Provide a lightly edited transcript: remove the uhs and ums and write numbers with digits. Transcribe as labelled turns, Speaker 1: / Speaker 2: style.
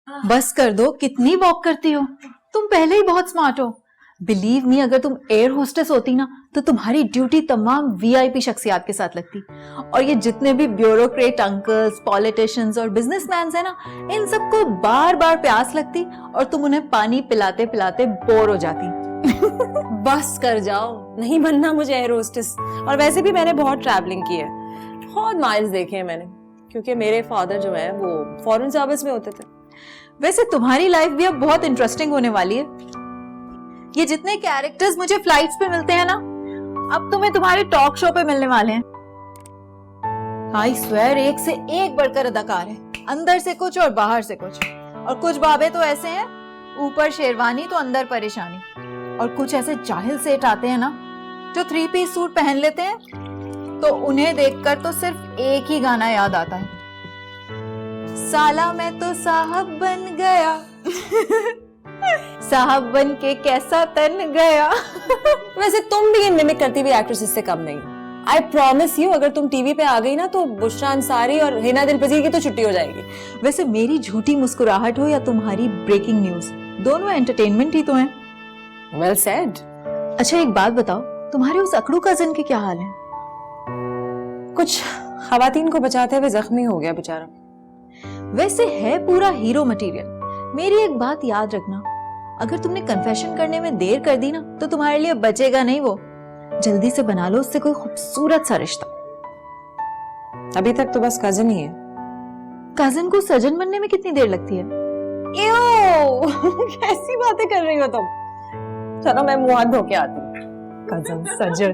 Speaker 1: बस कर दो, कितनी वॉक करती हो? तुम पहले ही बहुत स्मार्ट हो। बिलीव मी, अगर तुम एयर होस्टेस होती ना तो तुम्हारी ड्यूटी तमाम वीआईपी शख्सियात के साथ लगती। और ये जितने भी ब्यूरोक्रेट अंकल्स, पॉलिटिशियंस और बिजनेसमैन है ना, इन सबको बार बार प्यास लगती और तुम उन्हें पानी पिलाते पिलाते बोर हो जाती।
Speaker 2: बस कर जाओ, नहीं बनना मुझे एयर होस्टेस। और वैसे भी मैंने बहुत ट्रैवलिंग की है, बहुत माइल्स देखे हैं मैंने, क्योंकि मेरे फादर जो है वो फॉरेन सर्विस में होते थे।
Speaker 1: वैसे तुम्हारी लाइफ भी अब बहुत इंटरेस्टिंग होने वाली है। ये जितने कैरेक्टर्स मुझे फ्लाइट्स पे मिलते हैं ना, अब तुम्हें तुम्हारे टॉक शो पे मिलने वाले हैं। आई स्वेयर, एक से एक बढ़कर अदाकार है, अंदर से कुछ और बाहर से कुछ। और कुछ बाबे तो ऐसे हैं, ऊपर शेरवानी तो अंदर परेशानी। और कुछ ऐसे जाहिल सेठ आते हैं ना, जो 3 पीस सूट पहन लेते हैं, तो उन्हें देखकर तो सिर्फ एक ही गाना याद आता है, साला मैं तो साहब बन गया। साहब बन के कैसा तन गया।
Speaker 2: वैसे तुम भी मिमिक करती हुई एक्ट्रेसेस से कम नहीं। आई प्रॉमिस यू, अगर तुम टीवी पे आ गई ना तो बुशरा अंसारी और हिना दिलपजीर की तो छुट्टी हो जाएगी।
Speaker 1: वैसे मेरी झूठी मुस्कुराहट हो या तुम्हारी ब्रेकिंग न्यूज, दोनों एंटरटेनमेंट ही तो हैं।
Speaker 2: Well said.
Speaker 1: अच्छा एक बात बताओ, तुम्हारे उस अकड़ू कजिन के क्या हाल है?
Speaker 2: कुछ खवातीन को बचाते हुए जख्मी हो गया बेचारा।
Speaker 1: वैसे है पूरा हीरो मटेरियल। मेरी एक बात याद रखना, अगर तुमने कन्फेशन करने में देर कर दी ना तो तुम्हारे लिए बचेगा नहीं वो। जल्दी से बना लो उससे कोई खूबसूरत सा रिश्ता।
Speaker 2: अभी तक तो बस कजिन ही है।
Speaker 1: कजिन को सजन बनने में कितनी देर लगती है?
Speaker 2: कैसी बातें कर रही हो तुम? चलो मैं मुंह हाथ धो के आती हूँ। कजिन सजन।